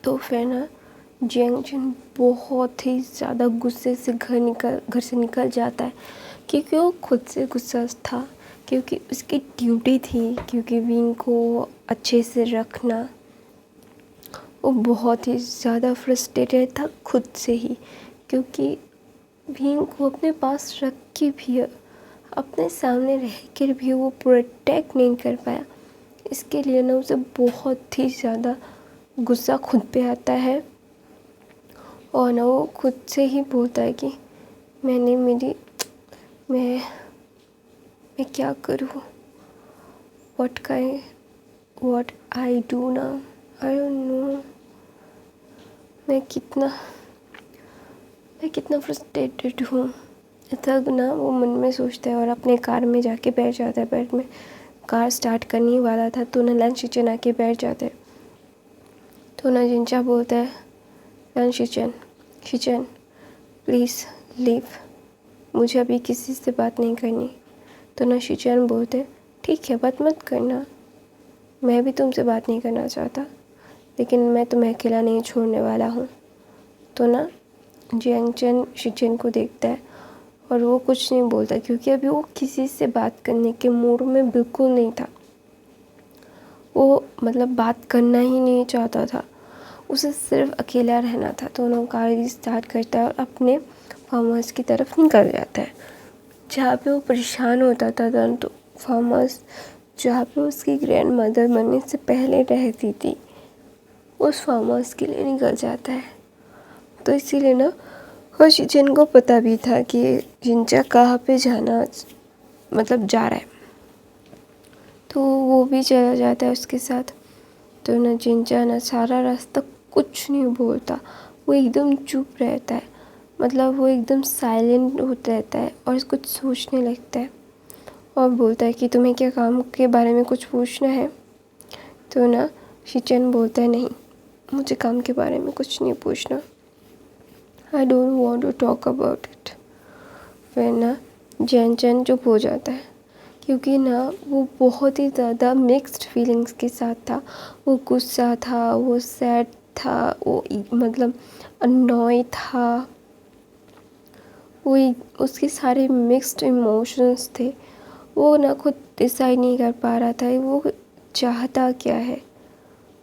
तो फिर ना जियांगचन बहुत ही ज़्यादा गुस्से से घर से निकल जाता है, क्योंकि वो खुद से गुस्सा था, क्योंकि उसकी ड्यूटी थी, क्योंकि विंग को अच्छे से रखना। वो बहुत ही ज़्यादा फ्रस्ट्रेटेड था खुद से ही, क्योंकि विंग को अपने पास रख के भी, अपने सामने रह कर भी वो प्रोटेक्ट नहीं कर पाया। इसके लिए ना उसे बहुत ही ज़्यादा गुस्सा खुद पे आता है, और ना वो खुद से ही बोलता है कि मैं क्या करूँ, what I do now, I don't know। मैं कितना फ्रस्ट्रेटेड हूँ। तब ना वो मन में सोचता है और अपने कार में जाके बैठ जाता है। बेड में कार स्टार्ट करने ही वाला था तो ना लन शिचन आके बैठ जाते हैं। तो ना जिनचा बोलता है, लन शिचन प्लीज़ लीव, मुझे अभी किसी से बात नहीं करनी। तो ना शिचन बोलते, ठीक है, बात मत करना, मैं भी तुमसे बात नहीं करना चाहता, लेकिन मैं तुम्हें अकेला नहीं छोड़ने वाला हूँ। तो ना जियांगचन शिचन को देखता है और वो कुछ नहीं बोलता, क्योंकि अभी वो किसी से बात करने के मूड में बिल्कुल नहीं था। वो मतलब बात करना ही नहीं चाहता था, उसे सिर्फ अकेला रहना था। तो वो कार स्टार्ट करता है और अपने फार्म हाउस की तरफ निकल जाता है, जहाँ पे वो परेशान होता था। तो फार्म हाउस जहाँ पे उसकी ग्रैंड मदर मरने से पहले रहती थी, उस फार्म हाउस के लिए निकल जाता है। तो इसीलिए ना शिचन को पता भी था कि जिनचा कहाँ पे जाना मतलब जा रहा है, तो वो भी चला जाता है उसके साथ। तो ना जिनचा ना सारा रास्ता कुछ नहीं बोलता, वो एकदम चुप रहता है, मतलब वो एकदम साइलेंट होता रहता है और कुछ सोचने लगता है और बोलता है कि तुम्हें क्या काम के बारे में कुछ पूछना है। तो ना शिचन बोलता है, नहीं, मुझे काम के बारे में कुछ नहीं पूछना, I don't want to talk about it. फिर ना जियांगचन चुप हो जाता है, क्योंकि ना वो बहुत ही ज़्यादा मिक्स्ड फीलिंग्स के साथ था। वो गुस्सा था, वो सैड था, वो मतलब अननॉय था, वो उसके सारे मिक्स्ड इमोशंस थे। वो ना खुद डिसाइड नहीं कर पा रहा था वो चाहता क्या है।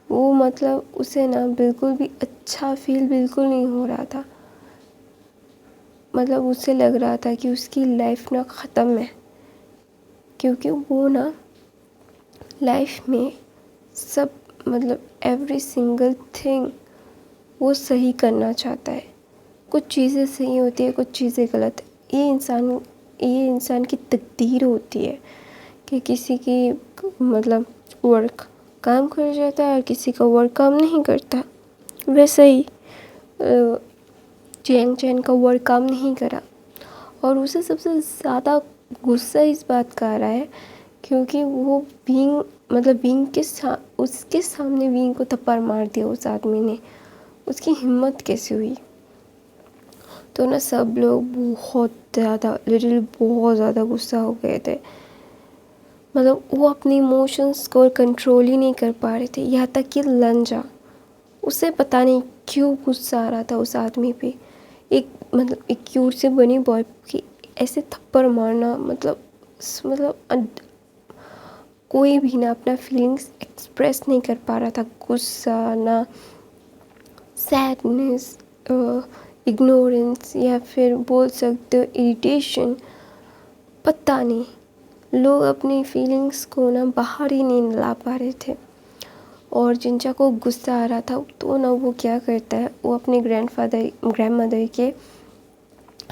वो मतलब उसे ना बिल्कुल भी अच्छा फील बिल्कुल नहीं हो रहा था, मतलब उसे लग रहा था कि उसकी लाइफ ना ख़त्म है, क्योंकि वो ना लाइफ में सब मतलब एवरी सिंगल थिंग वो सही करना चाहता है। कुछ चीज़ें सही होती है, कुछ चीज़ें गलत। ये इंसान की तकदीर होती है कि किसी की मतलब वर्क काम कर जाता है और किसी का वर्क काम नहीं करता। वैसे ही जियांगचन का वर्क काम नहीं करा, और उसे सबसे ज़्यादा गुस्सा इस बात का आ रहा है क्योंकि वो बीइंग उसके सामने बीइंग को थप्पड़ मार दिया उस आदमी ने। उसकी हिम्मत कैसे हुई। तो ना सब लोग बहुत ज़्यादा गुस्सा हो गए थे, मतलब वो अपने इमोशंस को कंट्रोल ही नहीं कर पा रहे थे। यहाँ तक कि लंजा, उसे पता नहीं क्यों गुस्सा आ रहा था उस आदमी पे। एक क्यूट से बनी बॉय की ऐसे थप्पड़ मारना, कोई भी ना अपना फीलिंग्स एक्सप्रेस नहीं कर पा रहा था। गुस्सा ना सैडनेस, इग्नोरेंस, या फिर बोल सकते हो इरिटेशन, पता नहीं। लोग अपनी फीलिंग्स को ना बाहर ही नहीं ला पा रहे थे। और जिनचा को गुस्सा आ रहा था तो ना वो क्या करता है, वो अपने ग्रैंड मदर के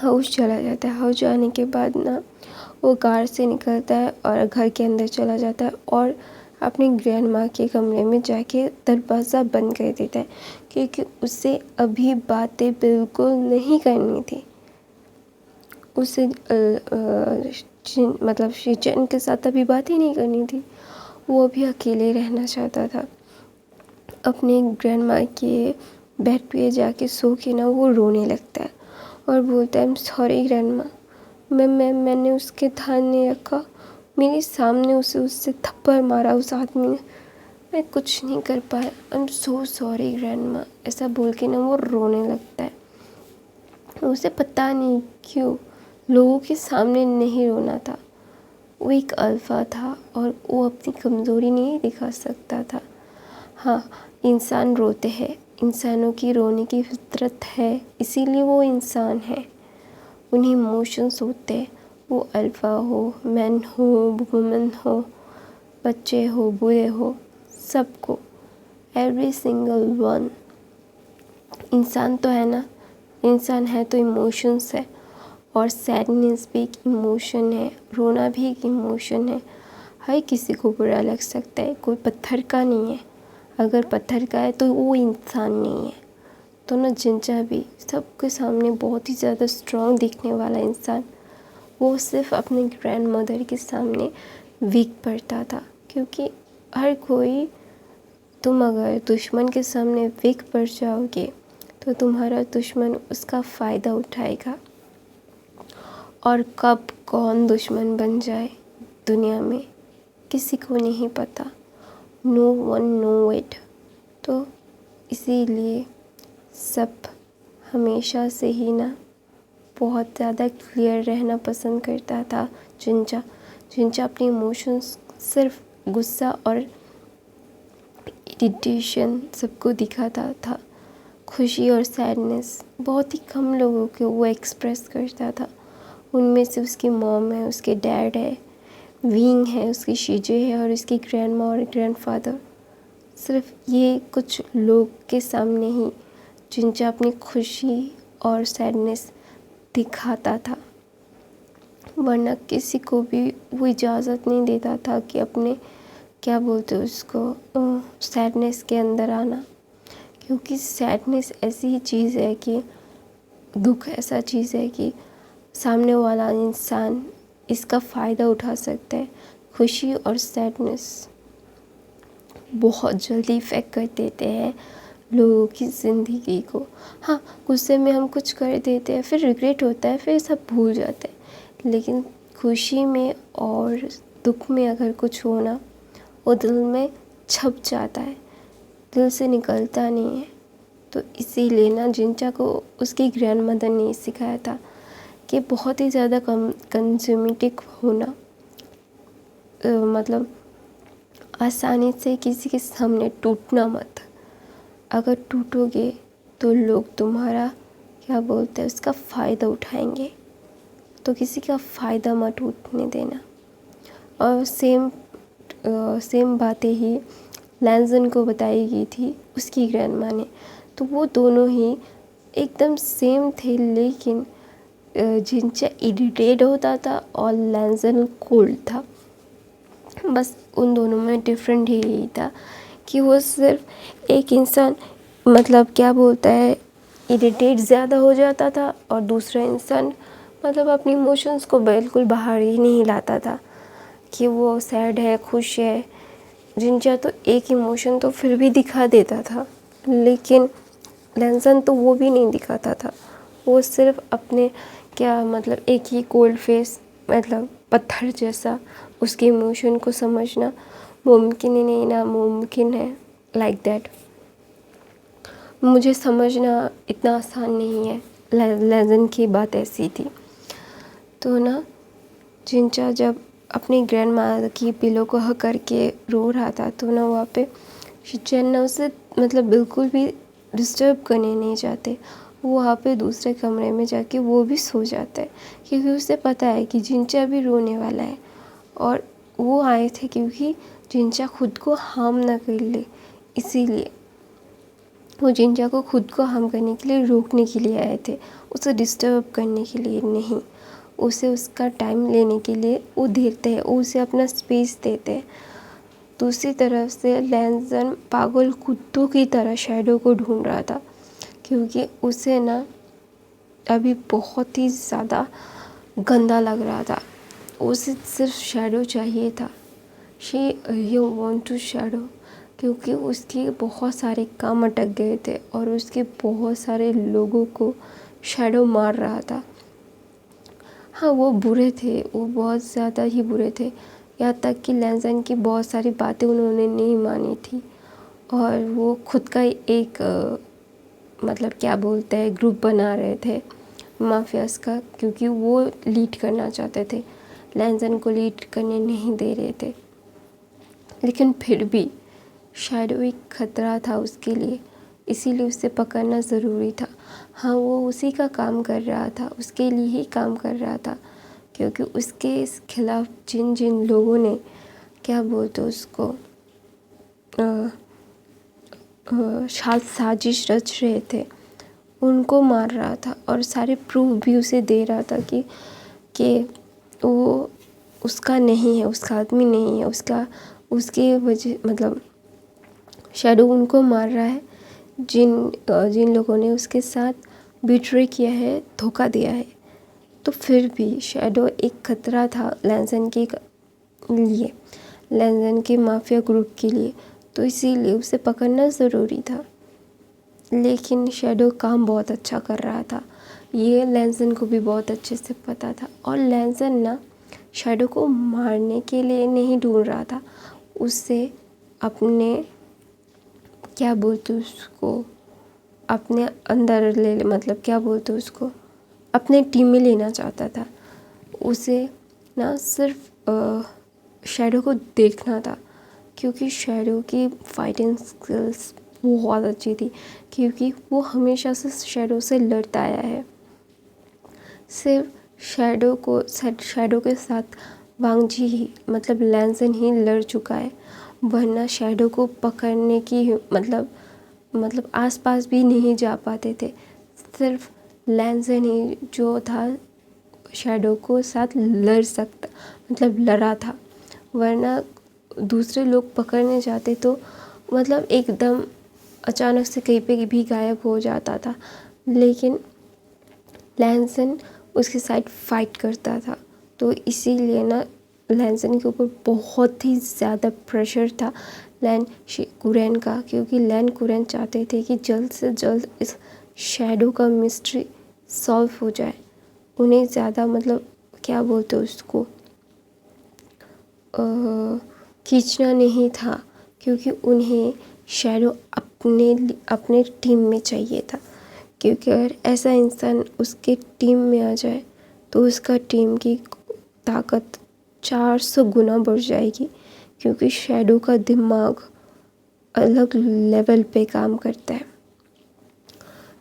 हाउस चला जाता है। हाउस जाने के बाद ना वो कार से निकलता है और घर के अंदर चला जाता है और अपनी ग्रैंड माँ के कमरे में जाके दरवाज़ा बंद कर देता है, क्योंकि उसे अभी बातें बिल्कुल नहीं करनी थी। उसे मतलब शिचन के साथ अभी बात ही नहीं करनी थी। वो अभी अकेले रहना चाहता था। अपने ग्रैंड माँ के बेड पे जाके सो के ना वो रोने लगता है और बोलता है, आई एम सॉरी ग्रैंड माँ, मैंने उसके ध्यान नहीं रखा, मेरे सामने उससे थप्पड़ मारा उस आदमी ने, मैं कुछ नहीं कर पाया, I am so sorry grandma, ऐसा बोल के ना वो रोने लगता है। उसे पता नहीं क्यों लोगों के सामने नहीं रोना था। वो एक अल्फ़ा था और वो अपनी कमज़ोरी नहीं दिखा सकता था। हाँ, इंसान रोते हैं, इंसानों की रोने की फितरत है, इसीलिए वो इंसान है। उन्हें इमोशंस होते हैं, वो अल्फ़ा हो, मैन हो, वुमेन हो, बच्चे हो, बूढ़े हो, सबको, एवरी सिंगल वन। इंसान तो है ना, इंसान है तो इमोशंस है, और सैडनेस भी एक इमोशन है, रोना भी एक इमोशन है। हर किसी को बुरा लग सकता है, कोई पत्थर का नहीं है। अगर पत्थर का है तो वो इंसान नहीं है। तो ना जिंचा भी सबके सामने बहुत ही ज़्यादा स्ट्रॉन्ग दिखने वाला इंसान, वो सिर्फ अपने ग्रैंड मदर के सामने वीक पड़ता था। क्योंकि हर कोई, तुम अगर दुश्मन के सामने वीक पड़ जाओगे तो तुम्हारा दुश्मन उसका फ़ायदा उठाएगा, और कब कौन दुश्मन बन जाए दुनिया में किसी को नहीं पता, नो वन नो इट। तो इसीलिए सब हमेशा से ही ना बहुत ज़्यादा क्लियर रहना पसंद करता था। जिंचा जिंचा अपने इमोशंस सिर्फ गुस्सा और इरिटेशन सबको दिखाता था। खुशी और सैडनेस बहुत ही कम लोगों को वो एक्सप्रेस करता था। उनमें से उसकी मॉम है, उसके डैड है, विंग है, उसकी शीजे है और उसकी ग्रैंडमा और ग्रैंडफादर। सिर्फ ये कुछ लोग के सामने ही जिंचा अपनी खुशी और सैडनेस दिखाता था, वरना किसी को भी वो इजाज़त नहीं देता था कि अपने, क्या बोलते हैं उसको, सैडनेस के अंदर आना। क्योंकि सैडनेस ऐसी ही चीज़ है कि, दुख ऐसा चीज़ है कि सामने वाला इंसान इसका फ़ायदा उठा सकता है। खुशी और सैडनेस बहुत जल्दी इफ़ेक्ट कर देते हैं लोगों की ज़िंदगी को। हाँ, गुस्से में हम कुछ कर देते हैं, फिर रिग्रेट होता है, फिर सब भूल जाते हैं। लेकिन खुशी में और दुख में अगर कुछ हो ना, वो दिल में छप जाता है, दिल से निकलता नहीं है। तो इसीलिए ना जिंचा को उसकी ग्रैंड मदर ने सिखाया था कि बहुत ही ज़्यादा कंज्यूमेटिव होना, मतलब आसानी से किसी के सामने टूटना मत। अगर टूटोगे तो लोग तुम्हारा, क्या बोलते हैं, उसका फ़ायदा उठाएंगे। तो किसी का फ़ायदा मत उठने देना। और सेम बातें ही लैंजन को बताई गई थी उसकी ग्रैंडमा ने। तो वो दोनों ही एकदम सेम थे, लेकिन जिंचा इरिटेट होता था और लैंजन कोल्ड था। बस उन दोनों में डिफरेंट ही यही था कि वो सिर्फ एक इंसान, मतलब क्या बोलता है, इरिटेट ज़्यादा हो जाता था और दूसरा इंसान मतलब अपनी इमोशंस को बिल्कुल बाहर ही नहीं लाता था कि वो सैड है, खुश है। जिंचा तो एक इमोशन तो फिर भी दिखा देता था, लेकिन लैंसन तो वो भी नहीं दिखाता था। वो सिर्फ अपने, क्या मतलब, एक ही कोल्ड फेस, मतलब पत्थर जैसा उसके इमोशन को समझना मुमकिन ही नहीं, नामुमकिन है, लाइक दैट। मुझे समझना इतना आसान नहीं है। लेजन की बात ऐसी थी। तो ना जिंचा जब अपनी ग्रैंड माँ की पिलो को हक करके रो रहा था, तो ना वहाँ पे शिचेन ना उसे मतलब बिल्कुल भी डिस्टर्ब करने नहीं चाहते। वो वहाँ पे दूसरे कमरे में जाके वो भी सो जाता है, क्योंकि उसे पता है कि जिंचा भी रोने वाला है। और वो आए थे क्योंकि जिंचा खुद को हार्म ना कर ले, इसीलिए वो जिंचा को खुद को हार्म करने के लिए रोकने के लिए आए थे, उसे डिस्टर्ब करने के लिए नहीं। उसे उसका टाइम लेने के लिए वो देते हैं, वो उसे अपना स्पेस देते हैं। दूसरी तरफ से लैंसन पागल कुत्तों की तरह शैडो को ढूंढ रहा था, क्योंकि उसे ना अभी बहुत ही ज़्यादा गंदा लग रहा था। उसे सिर्फ शैडो चाहिए था, she you want to shadow, क्योंकि उसके बहुत सारे काम अटक गए थे और उसके बहुत सारे लोगों को शैडो मार रहा था। हाँ, वो बुरे थे, वो बहुत ज़्यादा ही बुरे थे, यहाँ तक कि लैंसन की बहुत सारी बातें उन्होंने नहीं मानी थी और वो खुद का एक मतलब क्या बोलते हैं ग्रुप बना रहे थे माफियाज़ का, क्योंकि वो लीड करना चाहते थे, लैंसन को लीड करने नहीं दे रहे थे। लेकिन फिर भी शैडो एक खतरा था उसके लिए, इसीलिए उसे पकड़ना ज़रूरी था। हाँ, वो उसी का काम कर रहा था, उसके लिए ही काम कर रहा था, क्योंकि उसके इस खिलाफ जिन जिन लोगों ने क्या बोलते उसको साजिश रच रहे थे उनको मार रहा था और सारे प्रूफ भी उसे दे रहा था कि वो उसका नहीं है, उसका आदमी नहीं है, उसके वजह मतलब शैडो उनको मार रहा है जिन लोगों ने उसके साथ बिट्रे किया है, धोखा दिया है। तो फिर भी शैडो एक खतरा था लैंसन के लिए, लैंसन के माफिया ग्रुप के लिए, तो इसीलिए उसे पकड़ना ज़रूरी था। लेकिन शैडो काम बहुत अच्छा कर रहा था, ये लैंसन को भी बहुत अच्छे से पता था। और लैंसन ना शैडो को मारने के लिए नहीं ढूंढ रहा था, उससे अपने क्या बोलते उसको अपने अंदर मतलब क्या बोलते उसको अपने टीम में लेना चाहता था। उसे ना सिर्फ शैडो को देखना था, क्योंकि शैडो की फाइटिंग स्किल्स बहुत अच्छी थी, क्योंकि वो हमेशा से शैडो से लड़ता आया है। सिर्फ शैडो के साथ वांगजी ही मतलब लैंसन ही लड़ चुका है, वरना शैडो को पकड़ने की मतलब आसपास भी नहीं जा पाते थे। सिर्फ लैंसन ही जो था शैडो को साथ लड़ सकता मतलब लड़ा था, वरना दूसरे लोग पकड़ने जाते तो मतलब एकदम अचानक से कहीं पे भी गायब हो जाता था। लेकिन लैंसन उसके साथ फाइट करता था, तो इसीलिए ना लैंसन के ऊपर बहुत ही ज़्यादा प्रेशर था लैन कुरैन का, क्योंकि लैन कुरैन चाहते थे कि जल्द से जल्द इस शैडो का मिस्ट्री सॉल्व हो जाए। उन्हें ज़्यादा मतलब क्या बोलते उसको खींचना नहीं था, क्योंकि उन्हें शैडो अपने टीम में चाहिए था, क्योंकि अगर ऐसा इंसान उसके टीम में आ जाए तो उसका टीम की ताकत 400 गुना बढ़ जाएगी, क्योंकि शैडो का दिमाग अलग लेवल पे काम करता है।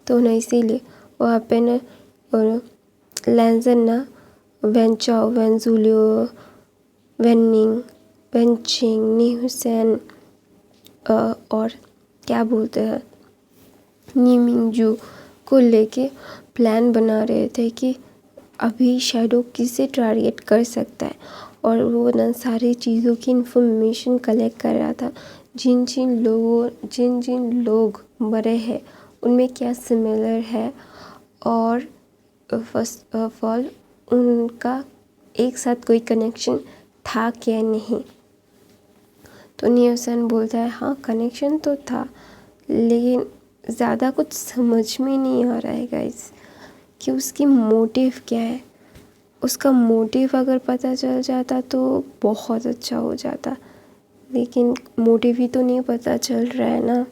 तो ना इसीलिए वहाँ पे ना और लैंसन ना वेंचाओ, वेंजुलियो, वेनिंग, वेंचिंग, नी हुसैन और क्या बोलते हैं नीमिंगजू को लेके प्लान बना रहे थे कि अभी शैडो किसे टारगेट कर सकता है, और वो ना सारी चीज़ों की इन्फॉर्मेशन कलेक्ट कर रहा था। जिन जिन लोग मरे हैं उनमें क्या सिमिलर है, और फर्स्ट ऑफ ऑल उनका एक साथ कोई कनेक्शन था क्या नहीं। तो न्यूसन बोलता है हाँ कनेक्शन तो था, लेकिन ज़्यादा कुछ समझ में नहीं आ रहा है गाइस कि उसकी मोटिव क्या है। उसका मोटिव अगर पता चल जाता तो बहुत अच्छा हो जाता, लेकिन मोटिव ही तो नहीं पता चल रहा है ना।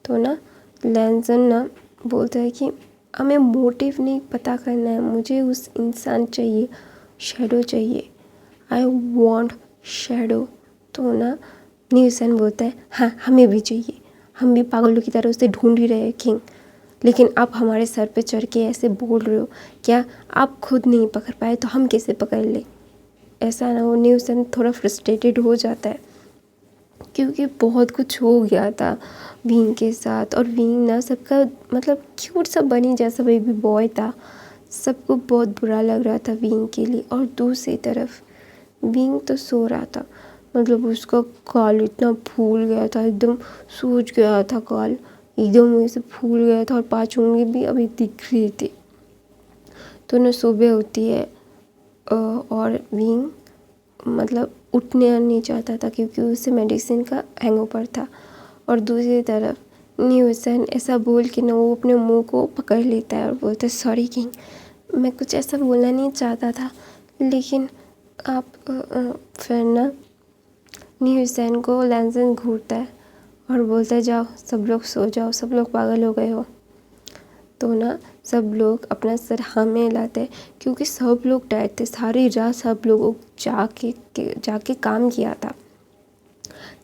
तो ना लैंसन ना बोलता है कि हमें मोटिव नहीं पता करना है, मुझे उस इंसान चाहिए, शैडो चाहिए, आई वॉन्ट शैडो। तो ना न्यूसन बोलता है हाँ हमें भी चाहिए, हम भी पागलों की तरह उसे ढूंढ ही रहे हैं किंग, लेकिन आप हमारे सर पे चढ़ के ऐसे बोल रहे हो, क्या आप खुद नहीं पकड़ पाए तो हम कैसे पकड़ ले। ऐसा ना हो, न्यूसन थोड़ा फ्रस्ट्रेटेड हो जाता है, क्योंकि बहुत कुछ हो गया था विंग के साथ, और विंग ना सबका मतलब क्यूट सा बनी जैसा बेबी बॉय था, सबको बहुत बुरा लग रहा था विंग के लिए। और दूसरी तरफ विंग तो सो रहा था, मतलब उसका गाल इतना फूल गया था, एकदम सूज गया था गाल, एकदम वैसे फूल गया था, और 5 उंगली भी अभी दिख रही थी। तो ना सुबह होती है और विंग मतलब उठने नहीं चाहता था, क्योंकि उसे मेडिसिन का हैंगओवर था। और दूसरी तरफ न्यूसन ऐसा बोल के ना वो अपने मुंह को पकड़ लेता है और बोलता है सॉरी किंग, मैं कुछ ऐसा बोलना नहीं चाहता था, लेकिन फिर ना न्यूज़ैन को लैंसन घूरता है और बोलता है जाओ सब लोग सो जाओ, सब लोग पागल हो गए हो। तो ना सब लोग अपना सर हाँ में हिलाते हैं क्योंकि सब लोग टायर्ड थे। सारी रात सब लोगों जाके काम किया था,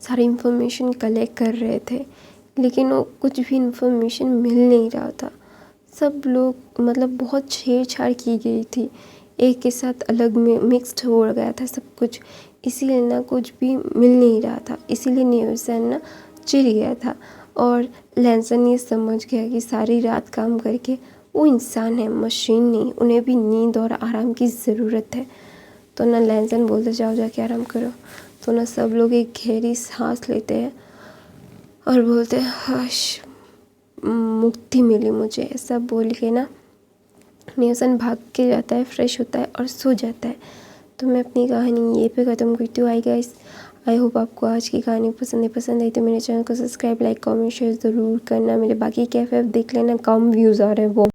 सारी इन्फॉर्मेशन कलेक्ट कर रहे थे, लेकिन वो कुछ भी इन्फॉर्मेशन मिल नहीं रहा था। सब लोग मतलब बहुत छेड़छाड़ की गई थी, एक के साथ अलग में मिक्स्ड हो गया था सब कुछ, इसीलिए ना कुछ भी मिल नहीं रहा था। इसीलिए न्यूज़ैन ना चिढ़ गया था और लैंसन ये समझ गया कि सारी रात काम करके वो इंसान है, मशीन नहीं, उन्हें भी नींद और आराम की ज़रूरत है। तो ना लैंसन बोलते जाओ जाके आराम करो। तो ना सब लोग एक गहरी सांस लेते हैं और बोलते हैं हश, मुक्ति मिली मुझे, ऐसा बोल के ना न्यूज़ैन भाग के जाता है, फ्रेश होता है और सो जाता है। तो मैं अपनी कहानी ये पे ख़त्म करती हूँ। आई होप आपको आज की कहानी पसंद आई तो मेरे चैनल को सब्सक्राइब, लाइक, कमेंट, शेयर ज़रूर करना। मेरे बाकी कैफ़े देख लेना, कम व्यूज़ आ रहे हैं वो।